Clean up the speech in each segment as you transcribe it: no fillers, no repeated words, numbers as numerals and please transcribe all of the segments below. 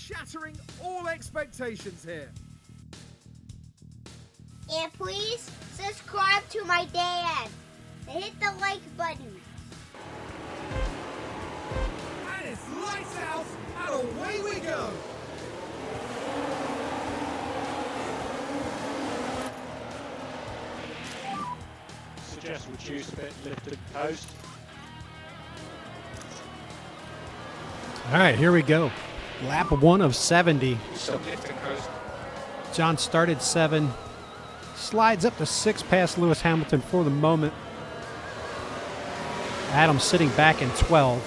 shattering all expectations here. And please subscribe to my dad and hit the like button. And it's lights out and away we go. Suggest reduce a bit, lifted coast. All right, here we go. Lap 1 of 70. Still lifted coast. John started 7, slides up to 6 past Lewis Hamilton for the moment. Adam sitting back in 12.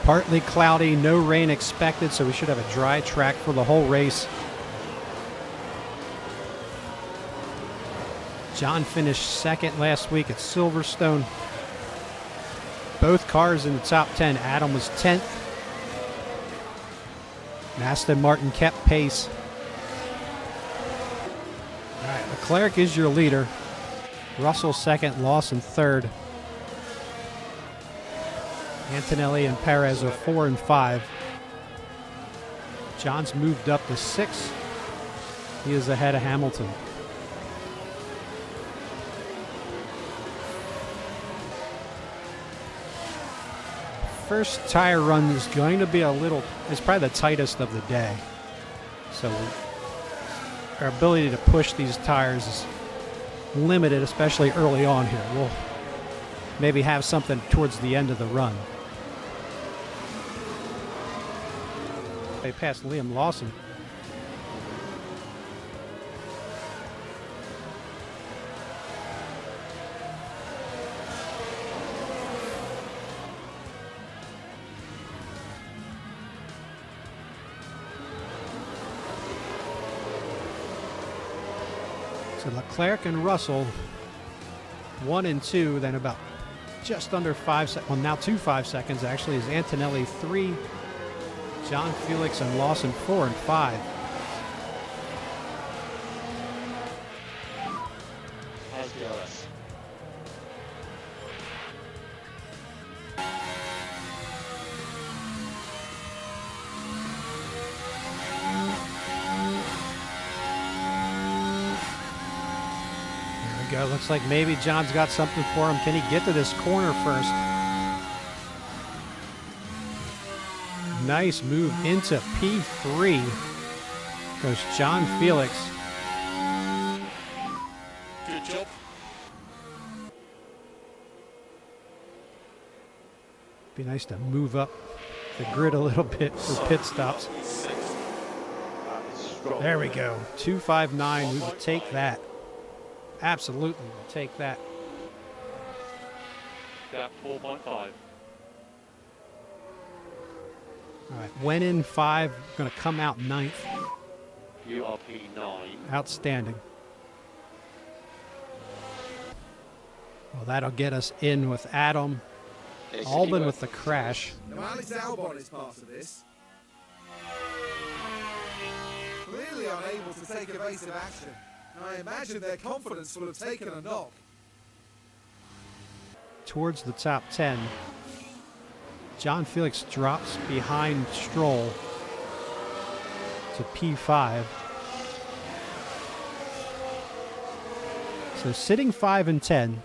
Partly cloudy, no rain expected, so we should have a dry track for the whole race. John finished second last week at Silverstone. Both cars in the top 10. Adam was 10th. And Aston Martin kept pace. All right, Leclerc is your leader. Russell second, Lawson third. Antonelli and Perez are 4 and 5. John's moved up to 6. He is ahead of Hamilton. First tire run is going to be it's probably the tightest of the day. So our ability to push these tires is limited, especially early on here. We'll maybe have something towards the end of the run. They passed Liam Lawson. So Leclerc and Russell, 1 and 2, then about just under 5 seconds, well now 2.5 seconds actually, is Antonelli 3, John Felix and Lawson 4 and 5. How's DRS? There we go. Looks like maybe John's got something for him. Can he get to this corner first? Nice move into P3. Goes John Felix. Good job. Be nice to move up the grid a little bit for pit stops. There we go. 259. We will take that. Absolutely, we'll take that. Gap 4.5. All right, went in 5, going to come out 9th. You are P9. Outstanding. Well, that'll get us in with Adam. Albon with the crash. Now Alex Albon is part of this. Clearly unable to take evasive action. I imagine their confidence will have taken a knock. Towards the top 10. John Felix drops behind Stroll to P5. So sitting 5 and 10.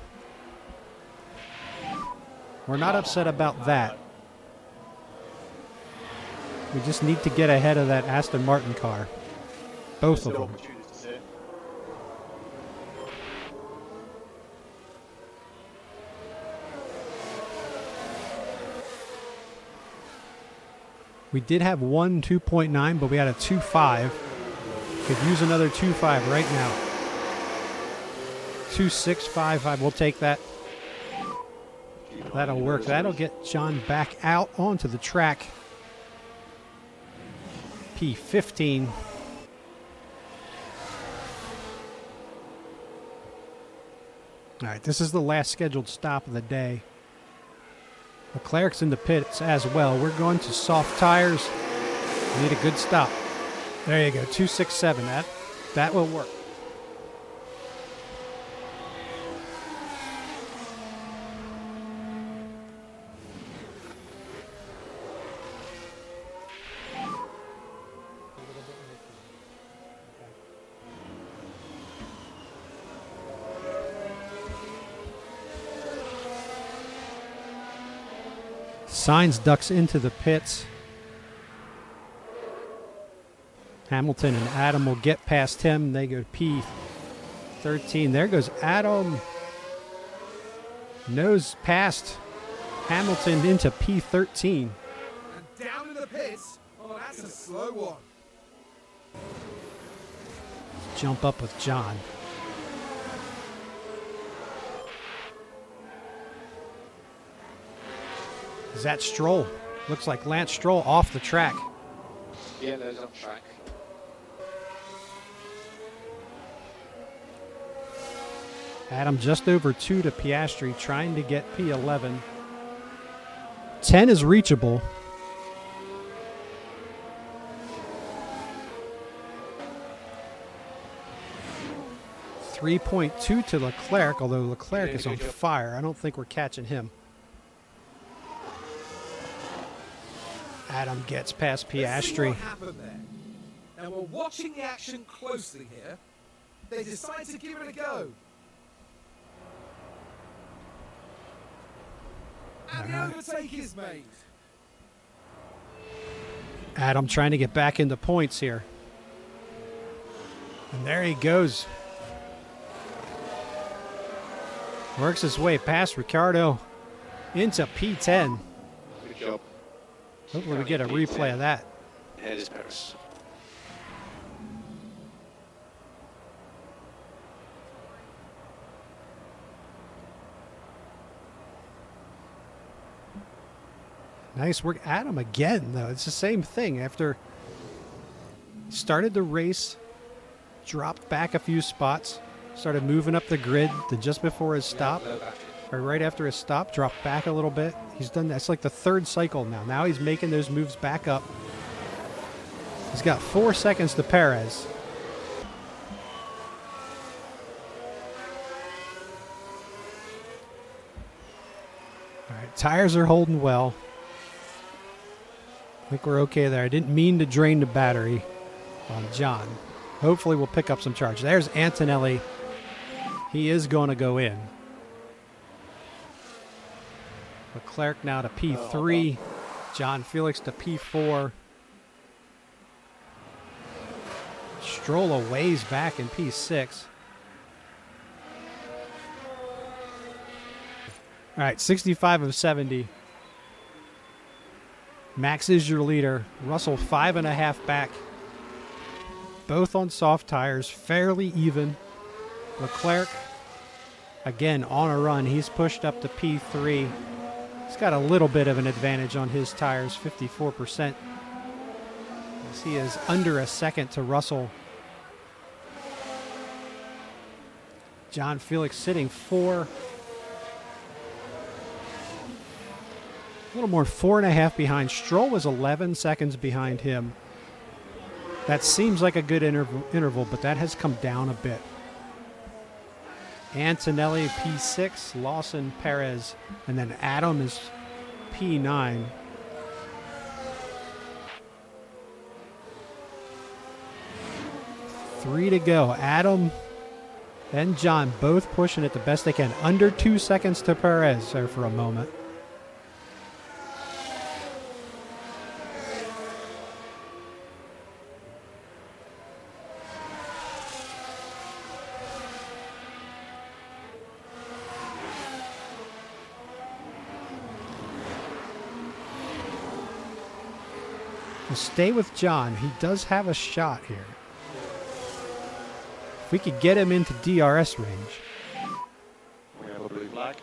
We're not upset about that. We just need to get ahead of that Aston Martin car. Both of them. We did have one 2.9, but we had a 2.5. Could use another 2.5 right now. 2.655, we'll take that. That'll work. That'll get John back out onto the track. P15. All right, this is the last scheduled stop of the day. Leclerc's in the pits as well. We're going to soft tires. We need a good stop. There you go, 2.67. That will work. Sainz ducks into the pits. Hamilton and Adam will get past him. They go P13. There goes Adam. Nose past Hamilton into P13. And down in the pits. Oh, that's a slow one. Jump up with John. Is that Stroll? Looks like Lance Stroll off the track. Yeah, those on track. Adam just over 2 to Piastri, trying to get P11. 10 is reachable. .2 to Leclerc, although Leclerc is on fire. I don't think we're catching him. Adam gets past Let's see Piastri. what happened there. Now we're watching the action closely here. They decide to give it a go. And the overtake is made. Adam trying to get back into points here. And there he goes. Works his way past Ricciardo into P10. Good job. Hopefully we get a replay of that. Ahead is Paris. Nice work. Adam again, though. It's the same thing. After started the race, dropped back a few spots, started moving up the grid, then just before his stop, or right after his stop, dropped back a little bit. He's done that's like the third cycle now. Now he's making those moves back up. He's got 4 seconds to Perez. All right, tires are holding well. I think we're okay there. I didn't mean to drain the battery on John. Hopefully we'll pick up some charge. There's Antonelli. He is going to go in. Leclerc now to P3. John Felix to P4. Stroll a ways back in P6. All right, 65 of 70. Max is your leader. Russell 5.5 back. Both on soft tires, fairly even. Leclerc, again, on a run. He's pushed up to P3. He's got a little bit of an advantage on his tires, 54%. As he is under a second to Russell. John Felix sitting 4. A little more, 4.5 behind. Stroll was 11 seconds behind him. That seems like a good interval, but that has come down a bit. Antonelli P6, Lawson, Perez, and then Adam is P9. Three to go. Adam and John both pushing it the best they can. Under 2 seconds to Perez there for a moment. Stay with John. He does have a shot here. If we could get him into DRS range. We have a blue flag.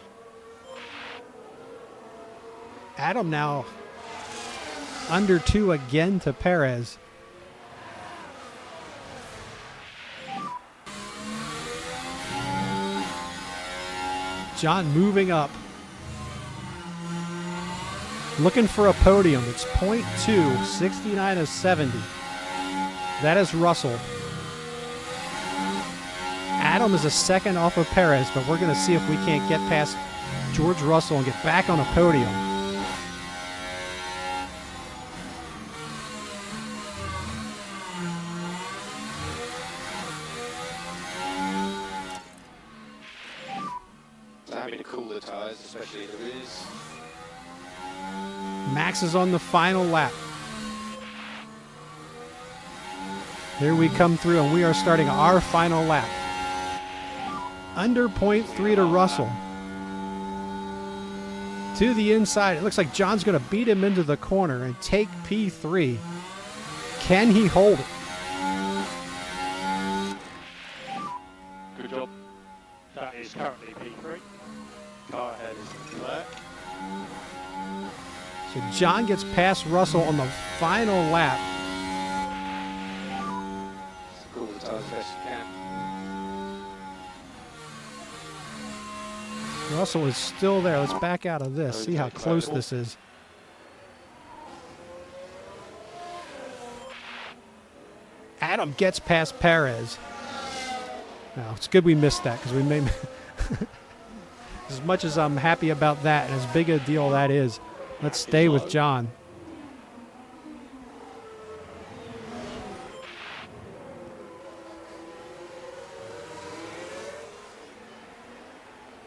Adam now under 2 again to Perez. John moving up. Looking for a podium. It's .2, 69 of 70. That is Russell. Adam is a second off of Perez, but we're going to see if we can't get past George Russell and get back on a podium. So having to cool the tyres, especially in the rears. Max is on the final lap. Here we come through, and we are starting our final lap. Under 0.3 to Russell. To the inside. It looks like John's going to beat him into the corner and take P3. Can he hold it? Good job. That is currently P3. Car ahead is Leclerc. So John gets past Russell on the final lap. Cool the tires as best you can. Russell is still there. Let's back out of this. See how close this is. Adam gets past Perez. Now, it's good we missed that because we may... As much as I'm happy about that and as big a deal that is, let's stay with John.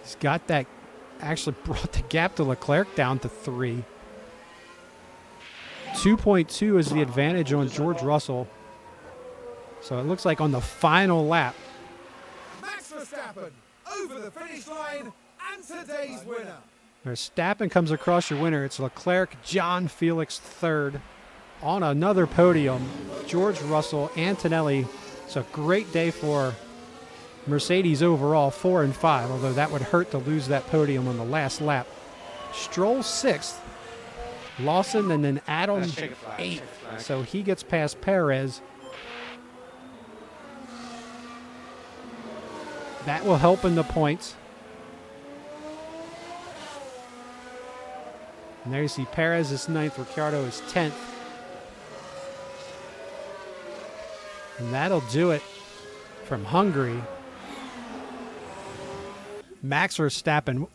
He's got that, actually brought the gap to Leclerc down to 3. 2.2 is the advantage on George Russell. So it looks like on the final lap. Max Verstappen over the finish line and today's winner. Verstappen comes across your winner. It's Leclerc, John Felix third. On another podium, George Russell, Antonelli. It's a great day for Mercedes overall, 4 and 5, although that would hurt to lose that podium on the last lap. Stroll 6th, Lawson, and then Adam 8th. So he gets past Perez. That will help in the points. And there you see Perez is 9th, Ricciardo is 10th. And that'll do it from Hungary. Max Verstappen,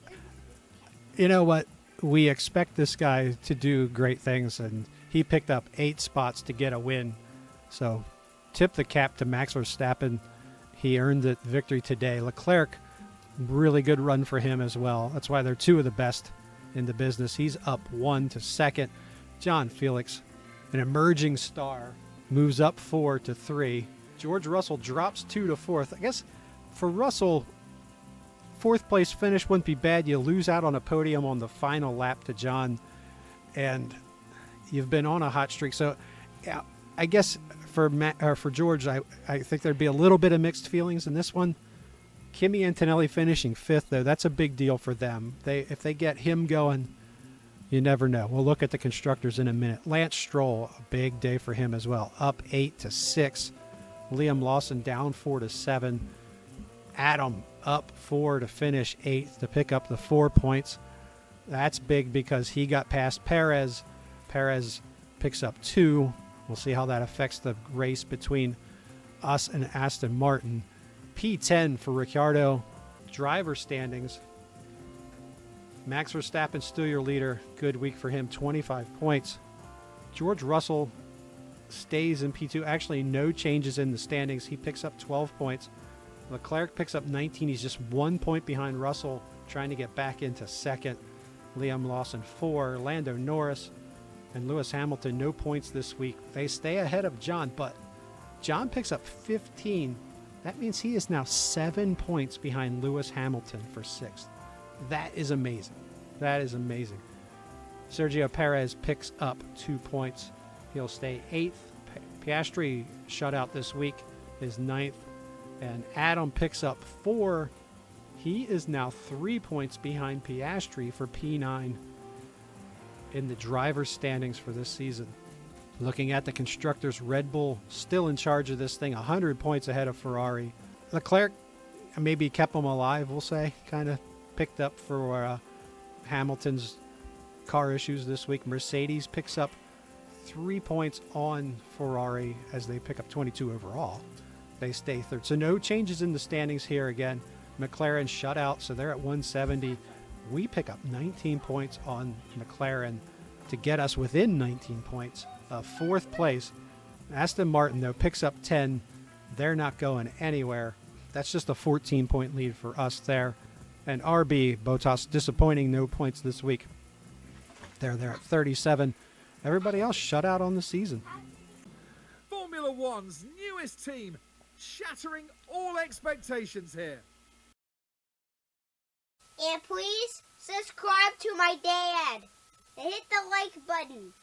you know what? We expect this guy to do great things, and he picked up 8 spots to get a win. So tip the cap to Max Verstappen. He earned the victory today. Leclerc, really good run for him as well. That's why they're 2 of the best in the business. He's up 1 to 2nd. John Felix, an emerging star, moves up 4 to 3. George Russell drops 2 to 4th. I guess for Russell, 4th place finish wouldn't be bad. You lose out on a podium on the final lap to John, and you've been on a hot streak. So yeah, I guess for George, I think there'd be a little bit of mixed feelings in this one. Kimi Antonelli finishing 5th, though, that's a big deal for them. If they get him going, you never know. We'll look at the constructors in a minute. Lance Stroll, a big day for him as well, up 8 to 6. Liam Lawson down 4 to 7. Adam up 4 to finish 8th to pick up the 4 points. That's big because he got past Perez. Perez picks up 2. We'll see how that affects the race between us and Aston Martin. P10 for Ricciardo. Driver standings. Max Verstappen still your leader. Good week for him, 25 points. George Russell stays in P2. Actually, no changes in the standings. He picks up 12 points. Leclerc picks up 19. He's just 1 point behind Russell, trying to get back into 2nd. Liam Lawson 4. Lando Norris and Lewis Hamilton, no points this week. They stay ahead of John, but John picks up 15. That means he is now 7 points behind Lewis Hamilton for 6th. That is amazing. That is amazing. Sergio Perez picks up 2 points. He'll stay 8th. Piastri shut out this week, is 9th. And Adam picks up 4. He is now 3 points behind Piastri for P9 in the driver's standings for this season. Looking at the constructors, Red Bull still in charge of this thing, 100 points ahead of Ferrari. Leclerc maybe kept them alive, we'll say, kind of picked up for Hamilton's car issues this week. Mercedes picks up 3 points on Ferrari as they pick up 22 overall. They stay 3rd. So no changes in the standings here again. McLaren shut out, so they're at 170. We pick up 19 points on McLaren to get us within 19 points of 4th place. Aston Martin, though, picks up 10. They're not going anywhere. That's just a 14-point lead for us there. And RB, Bottas, disappointing, no points this week. They're there at 37. Everybody else shut out on the season. Formula One's newest team, shattering all expectations here. And please subscribe to my dad. And hit the like button.